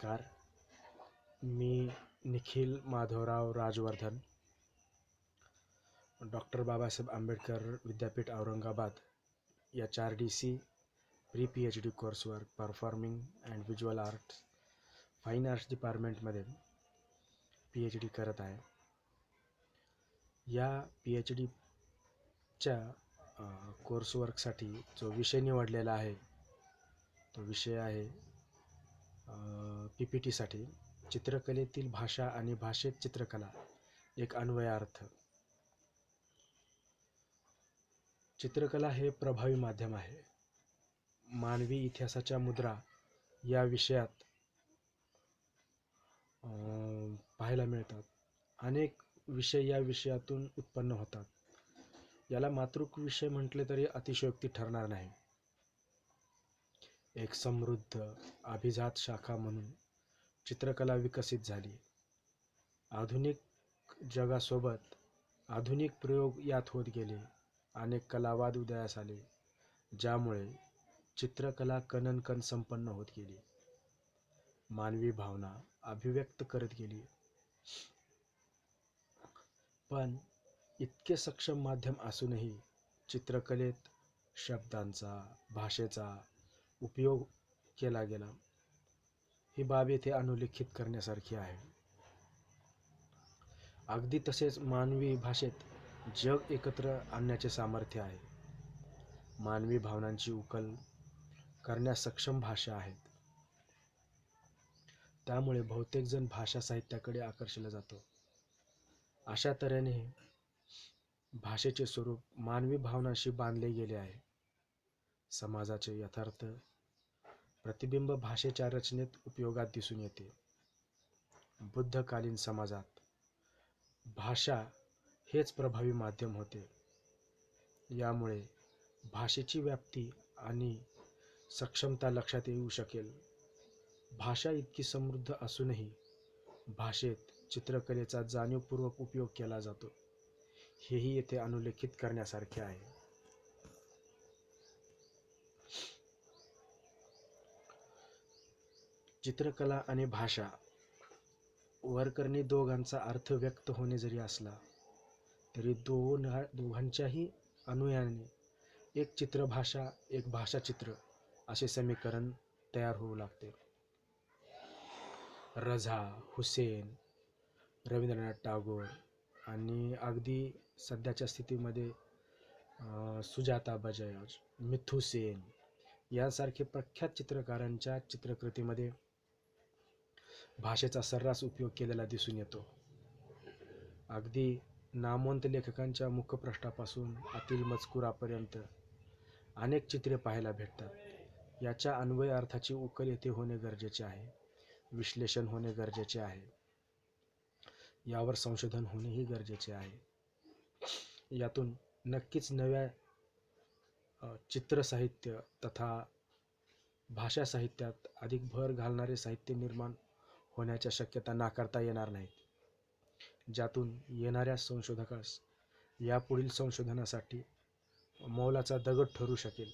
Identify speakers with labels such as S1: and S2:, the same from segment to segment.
S1: नमस्कार. मी Nikhil Madhavrao Rajvardhan, doctor Babasaheb Ambedkar Vidyapeeth Aurangabad HRDC pre PhD कोर्सवर performing and visual arts fine arts डिपार्टमेंटमध्ये PhD करत आहे. या PhDच्या कोर्सवर्कसाठी जो विषय निवडलेला आहे तो विषय आहे PPTसाठी चित्रकलेतील भाषा आणि भाषेत चित्रकला एक अन्वयार्थ. चित्रकला हे प्रभावी माध्यम आहे. मानवी इतिहासाच्या मुद्रा या विषयात पाहायला मिळतात. अनेक विषय या विषयातून उत्पन्न होतात. याला मातृक विषय म्हटले तरी अतिशयोक्ती ठरणार नाही. एक समृद्ध अभिजात शाखा म्हणून चित्रकला विकसित झाली. आधुनिक जगासोबत आधुनिक प्रयोग यात होत गेले. अनेक कलावाद उदयास आले, ज्यामुळे चित्रकला कणनकण संपन्न होत गेली. मानवी भावना अभिव्यक्त करत गेली. पण इतके सक्षम माध्यम असूनही चित्रकलेत शब्दांचा, भाषेचा उपयोग केला गेला. ही बाब येथे अनुल्लेखित करण्यासारखी आहे. अगदी तसेच मानवी भाषेत जग एकत्र आणण्याचे सामर्थ्य आहे. मानवी भावनांची उकल करण्यास सक्षम भाषा आहेत. त्यामुळे बहुतेक जण भाषा साहित्याकडे आकर्षिला जातो. अशा तऱ्हेने भाषेचे स्वरूप मानवी भावनांशी बांधले गेले आहे. समाजाचे यथार्थ प्रतिबिंब भाषेच्या रचनेत उपयोगात दिसून येते. बुद्धकालीन समाजात भाषा हेच प्रभावी माध्यम होते. यामुळे भाषेची व्याप्ती आणि सक्षमता लक्षात येऊ शकेल. भाषा इतकी समृद्ध असूनही भाषेत चित्रकलेचा जाणीवपूर्वक उपयोग केला जातो, हेही येथे अनुल्लेखित करण्यासारखे आहे. चित्रकला आणि भाषा वरकरणी दोघांचा अर्थ व्यक्त होणे जरी असला तरी दोघांच्याही अन्वयाने एक चित्रभाषा एक भाषाचित्र असे समीकरण तयार होऊ लागते. रझा, हुसेन, रवींद्रनाथ टागोर आणि अगदी सध्याच्या स्थितीमध्ये सुजाता बजाज, मिथू सेन यांसारखे प्रख्यात चित्रकारांच्या चित्रकृतीमध्ये भाषेचा सर्रास उपयोग केलेला दिसून येतो. अगदी नामवंत लेखकांच्या मुखपृष्ठापासून आतील मजकुरापर्यंत अनेक चित्रे पाहायला भेटतात. याच्या अन्वय अर्थाची उकल येथे होणे गरजेचे आहे. विश्लेषण होणे गरजेचे आहे. यावर संशोधन होणेही गरजेचे आहे. यातून नक्कीच नव्या चित्रसाहित्य तथा भाषा साहित्यात अधिक भर घालणारे साहित्य निर्माण होण्याच्या शक्यता नाकारता येणार नाहीत, ज्यातून येणाऱ्या संशोधकास यापुढील संशोधनासाठी मौलाचा दगड ठरू शकेल.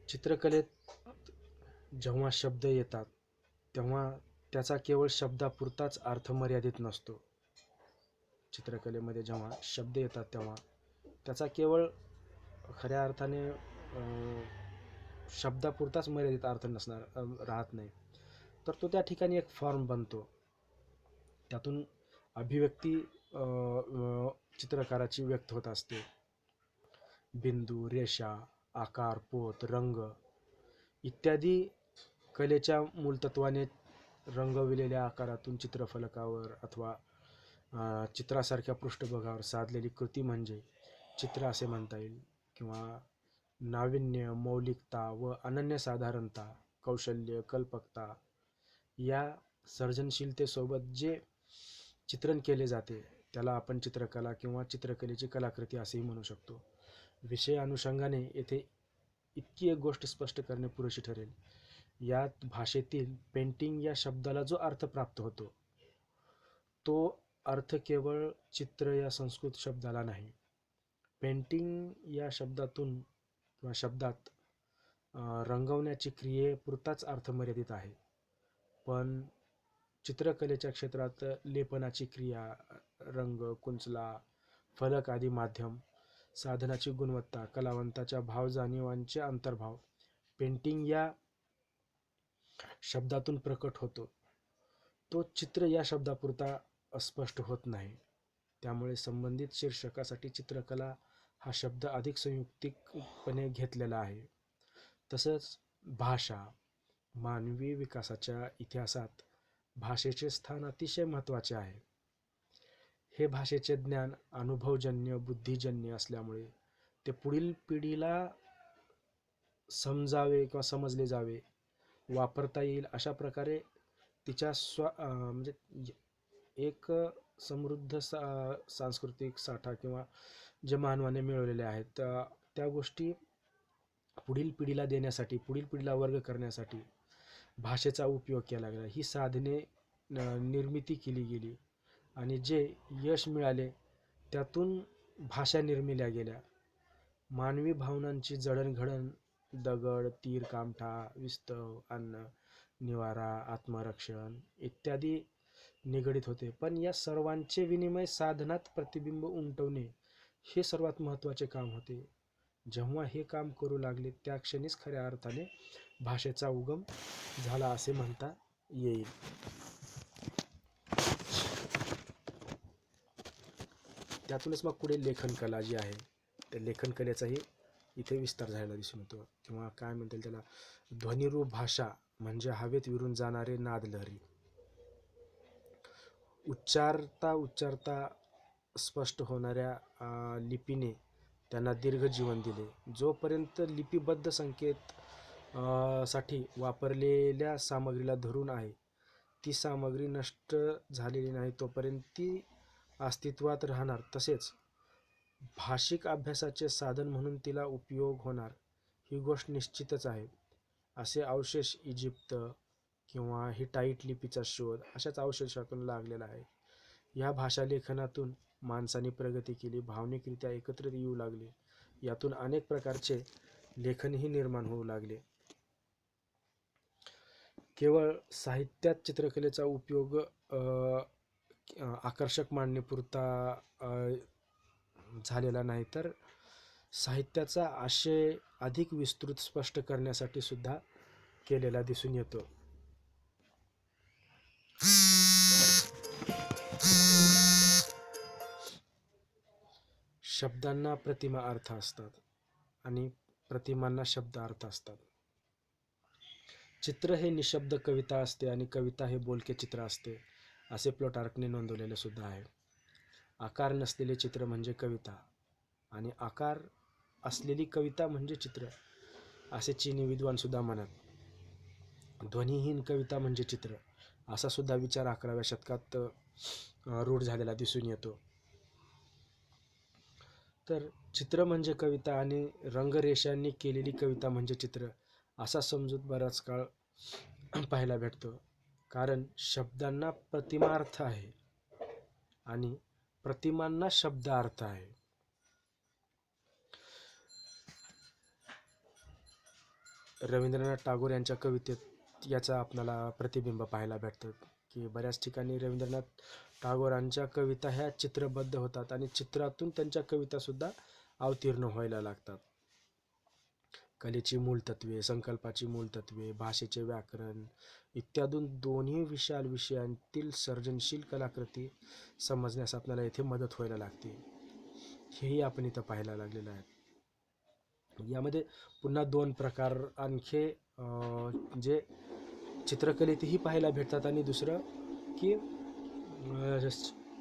S1: चित्रकलेत जेव्हा शब्द येतात तेव्हा त्याचा केवळ शब्दापुरताच अर्थ मर्यादित नसतो. चित्रकलेमध्ये जेव्हा शब्द येतात तेव्हा त्याचा केवळ खऱ्या अर्थाने शब्दापुरताच मर्यादित अर्थ राहत नाही, तर तो त्या ठिकाणी एक फॉर्म बनतो. त्यातून अभिव्यक्ती चित्रकाराची व्यक्त होत असते. बिंदू, रेषा, आकार, पोत, रंग इत्यादी कलेच्या मूलतत्वाने रंगविलेल्या आकारातून चित्रफलकावर अथवा चित्रासारख्या पृष्ठभागावर साधलेली कृती म्हणजे चित्र असे म्हणता येईल. किंवा नाविन्य, मौलिकता व अनन्यसाधारणता, कौशल्य, कल्पकता या सर्जनशीलतेसोबत जे चित्रण केले जाते त्याला आपण चित्रकला किंवा चित्रकलेची कलाकृती असेही म्हणू शकतो. विषय अनुषंगाने येथे इतकी एक गोष्ट स्पष्ट करणे पुरेशी ठरेल. यात भाषेतील पेंटिंग या शब्दाला जो अर्थ प्राप्त होतो तो अर्थ केवळ चित्र या संस्कृत शब्दाला नाही. पेंटिंग या शब्दातून किंवा शब्दात रंगवण्याची क्रियेपुरताच अर्थ मर्यादित आहे. पण चित्रकलेच्या क्षेत्रात लेपनाची क्रिया, रंग, कुंचला, फलक आदी माध्यम, साधनाची गुणवत्ता, कलावंताच्या भावजाणीवांचे अंतर्भाव पेंटिंग या शब्दातून प्रकट होतो. तो चित्र या शब्दापुरता अस्पष्ट होत नाही. त्यामुळे संबंधित शीर्षकासाठी चित्रकला हा शब्द अधिक संयुक्तिकपणे घेतलेला आहे. तसंच भाषा, मानवी विकासाच्या इतिहासात भाषेचे स्थान अतिशय महत्त्वाचे आहे. हे भाषेचे ज्ञान अनुभवजन्य, बुद्धिजन्य असल्यामुळे ते पुढील पिढीला समजावे किंवा समजले जावे, वापरता येईल अशा प्रकारे तिच्या म्हणजे एक समृद्ध सांस्कृतिक साठा किंवा जे मानवाने मिळवलेले आहेत त्या गोष्टी पुढील पिढीला देण्यासाठी, पुढील पिढीला वर्ग करण्यासाठी भाषेचा उपयोग केला गेला. ही साधने निर्मिती केली गेली आणि जे यश मिळाले त्यातून भाषा निर्मिल्या गेल्या. मानवी भावनांची जडणघडण दगड, तीर, कामठा, विस्तव, अन्न, निवारा, आत्मरक्षण इत्यादी निगडित होते. पण या सर्वांचे विनिमय साधनात प्रतिबिंब उमटवणे हे सर्वात महत्त्वाचे काम होते. जेव्हा हे काम करू लागले त्या क्षणीच खऱ्या अर्थाने भाषेचा उगम झाला असे म्हणता येईल. त्यातूनच मग पुढे लेखनकला जी आहे त्या लेखनकलेचाही इथे विस्तार झालेला दिसून येतो. किंवा काय म्हणतील त्याला, ध्वनिरूप भाषा म्हणजे हवेत विरून जाणारे नादलहरी. उच्चारता स्पष्ट होणाऱ्या लिपीने त्यांना दीर्घ जीवन दिले. जोपर्यंत लिपिबद्ध संकेत साठी वापरलेल्या सामग्रीला धरून आहे, ती सामग्री नष्ट झालेली नाही तोपर्यंत ती अस्तित्वात राहणार. तसेच भाषिक अभ्यासाचे साधन म्हणून तिला उपयोग होणार ही गोष्ट निश्चितच आहे. असे अवशेष इजिप्त किंवा हिटाईट लिपीचा शोध अशाच अवशेषातून लागलेला आहे. या भाषा लेखनातून माणसाने प्रगती केली, भावनिकरित्या एकत्रित येऊ लागले. यातून अनेक प्रकारचे लेखनही निर्माण होऊ लागले. केवळ साहित्यात चित्रकलेचा उपयोग आकर्षक मांडणीपुरता झालेला नाही, तर साहित्याचा आशय अधिक विस्तृत स्पष्ट करण्यासाठी सुद्धा केलेला दिसून येतो. शब्दांना प्रतिमा अर्थ असतात आणि प्रतिमांना शब्द अर्थ असतात. चित्र हे निशब्द कविता असते आणि कविता हे बोलके चित्र असते असे प्लुटार्कने नोंदवलेले सुद्धा आहे. आकार नसलेले चित्र म्हणजे कविता आणि आकार असलेली कविता म्हणजे चित्र असे चीनी विद्वान सुद्धा म्हणत. ध्वनिहीन कविता म्हणजे चित्र असा सुद्धा विचार 11व्या शतकात रूढ झालेला दिसून येतो. तर चित्र म्हणजे कविता आणि रंगरेषांनी केलेली कविता म्हणजे चित्र असा समजूत बराच काळ पाहायला भेटतो. कारण शब्दांना प्रतिमार्थ आहे आणि प्रतिमांना शब्दार्थ आहे. रवींद्रनाथ टागोर यांच्या कवितेत याचा आपल्याला प्रतिबिंब पाहायला भेटतं की बऱ्याच ठिकाणी रवींद्रनाथ टागोरांच्या कविता ह्या चित्रबद्ध होतात आणि चित्रातून त्यांच्या कवितासुद्धा अवतीर्ण व्हायला लागतात. कलेची मूलतत्वे, संकल्पाची मूलतत्वे, भाषेचे व्याकरण इत्यादी दोन्ही विशाल विषयांतील सर्जनशील कलाकृती समजण्यास आपल्याला येथे मदत व्हायला लागते. हेही आपण इथं पाहायला लागलेलं आहे. यामध्ये पुन्हा दोन प्रकार आणखी जे चित्रकलेतही पाहायला भेटतात आणि दुसरं की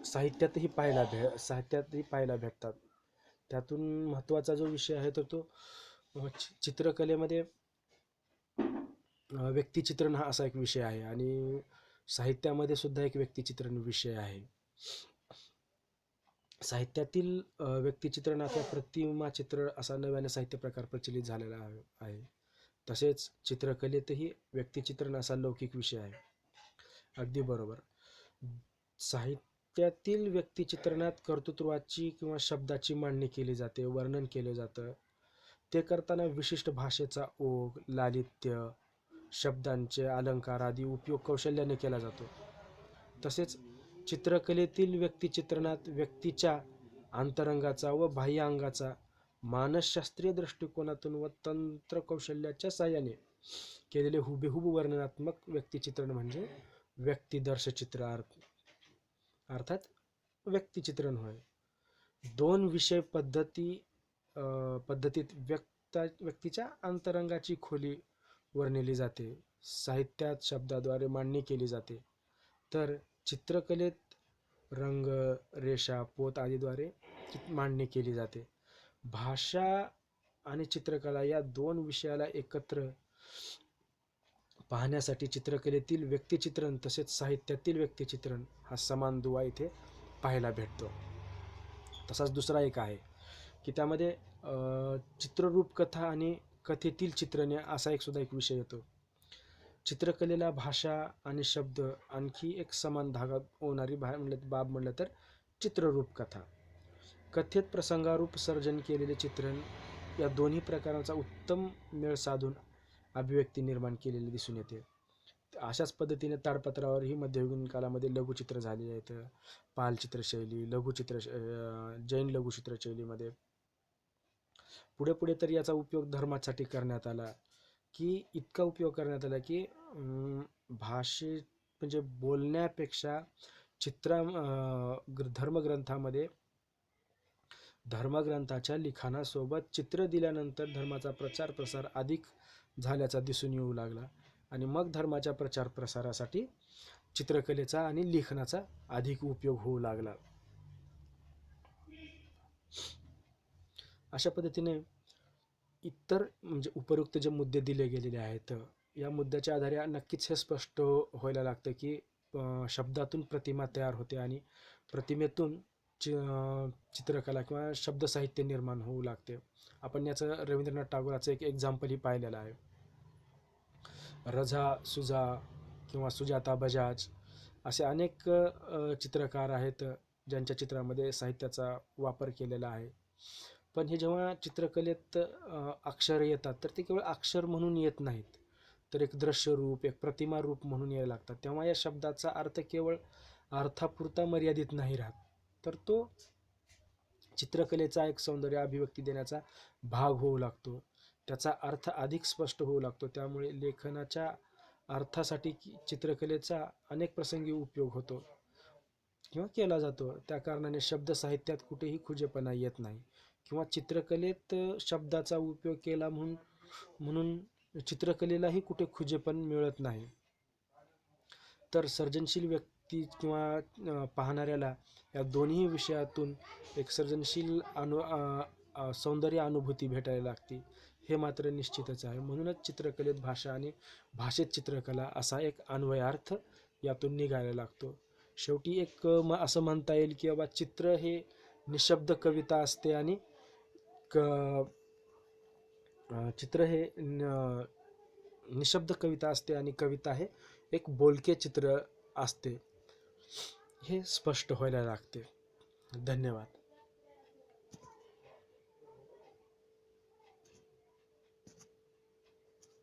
S1: साहित्यातही पाहायला भेटतात. त्यातून महत्त्वाचा जो विषय आहे तर तो चित्रकलेमध्ये व्यक्तिचित्रण हा असा एक विषय आहे आणि साहित्यामध्ये सुद्धा एक व्यक्तिचित्रण विषय आहे. साहित्यातील व्यक्तिचित्रण अथवा प्रतिमाचित्र असा नव्याने साहित्य प्रकार प्रचलित झालेला आहे. तसेच चित्रकलेतही व्यक्तिचित्रण असा लौकिक विषय आहे. अगदी बरोबर. साहित्यातील व्यक्तिचित्रणात कर्तृत्वाची किंवा शब्दाची मांडणी केली जाते, वर्णन केलं जातं. ते करताना विशिष्ट भाषेचा ओघ, लालित्य, शब्दांचे अलंकार आदी उपयोग कौशल्याने केला जातो. तसेच चित्रकलेतील व्यक्तिचित्रणात व्यक्तीच्या अंतरंगाचा व बाह्य अंगाचा मानसशास्त्रीय दृष्टिकोनातून व तंत्रकौशल्याच्या साहाय्याने केलेले हुबेहूब वर्णनात्मक व्यक्तिचित्रण म्हणजे व्यक्तिदर्शचित्र अर्थात व्यक्तिचित्रण होय. दोन विषय पद्धतीत व्यक्तीच्या अंतरंगाची खोली वर्णिली जाते. साहित्यात शब्दाद्वारे मांडणी केली जाते, तर चित्रकलेत रंग, रेषा, पोत आदीद्वारे मांडणी केली जाते. भाषा आणि चित्रकला या दोन विषयाला एकत्र पाहण्यासाठी चित्रकलेतील व्यक्तिचित्रण तसेच साहित्यातील व्यक्तिचित्रण हा समान दुवा इथे पाहायला भेटतो. तसाच दुसरा एक आहे की त्यामध्ये चित्ररूप कथा आणि कथेतील चित्रणे असा सुद्धा एक विषय येतो. चित्रकलेला भाषा आणि शब्द आणखी एक समान धागा होणारी बाब म्हणलं तर चित्ररूप कथा. कथेत प्रसंगारूप सर्जन केलेले चित्रण या दोन्ही प्रकारांचा उत्तम मेळ साधून अभिव्यक्ती निर्माण केलेली दिसून येते. अशाच पद्धतीने ताडपत्रावरही मध्ययुगीन काळामध्ये लघुचित्र झाले आहेत. पाल चित्रशैली, जैन लघुचित्रशैलीमध्ये पुढे पुढे तर याचा उपयोग धर्मासाठी करण्यात आला, की इतका उपयोग करण्यात आला की भाषे म्हणजे बोलण्यापेक्षा धर्मग्रंथाच्या लिखाणासोबत चित्र दिल्यानंतर धर्माचा प्रचार प्रसार अधिक झाल्याचा दिसून येऊ लागला आणि मग धर्माच्या प्रचार प्रसारासाठी चित्रकलेचा आणि लेखनाचा अधिक उपयोग होऊ लागला. अशा पद्धतीने इतर म्हणजे उपरोक्त जे मुद्दे दिले गेलेले आहेत या मुद्द्याच्या आधारे नक्कीच हे स्पष्ट व्हायला लागतं की शब्दातून प्रतिमा तयार होते आणि प्रतिमेतून चित्रकला किंवा शब्दसाहित्य निर्माण होऊ लागते. आपण याचं रवींद्रनाथ टागोराचं एक एक्झाम्पलही पाहिलेलं आहे. रझा सुजा किंवा सुजाता बजाज असे अनेक चित्रकार आहेत ज्यांच्या चित्रामध्ये साहित्याचा वापर केलेला आहे. पण हे जेव्हा चित्रकलेत अक्षर येतात तर ते केवळ अक्षर म्हणून येत नाहीत, तर एक दृश्य रूप, एक प्रतिमा रूप म्हणून यायला लागतात. तेव्हा या शब्दाचा अर्थ केवळ अर्थापुरता मर्यादित नाही राहत, तर तो चित्रकलेचा एक सौंदर्य अभिव्यक्ती देण्याचा भाग होऊ लागतो. त्याचा अर्थ अधिक स्पष्ट होऊ लागतो. त्यामुळे लेखनाच्या अर्थासाठी चित्रकलेचा अनेक प्रसंगी उपयोग होतो किंवा केला जातो. त्या कारणाने शब्द साहित्यात कुठेही खुजेपणा येत नाही किंवा चित्रकलेत शब्दाचा उपयोग केला म्हणून चित्रकलेलाही कुठे खुजेपण मिळत नाही. तर सर्जनशील व्यक्ती किंवा पाहणाऱ्याला या दोन्ही विषयातून एक सर्जनशील सौंदर्य अनुभूती भेटायला लागते, हे मात्र निश्चितच आहे. म्हणूनच चित्रकलेत भाषा आणि भाषेत चित्रकला असा एक अन्वयार्थ यातून निघायला लागतो. शेवटी एक असं म्हणता येईल की बाबा चित्र हे निशब्द कविता असते आणि चित्र हे निशब्द कविता असते आणि कविता हे एक बोलके चित्र असते, हे स्पष्ट व्हायला लागते. धन्यवाद.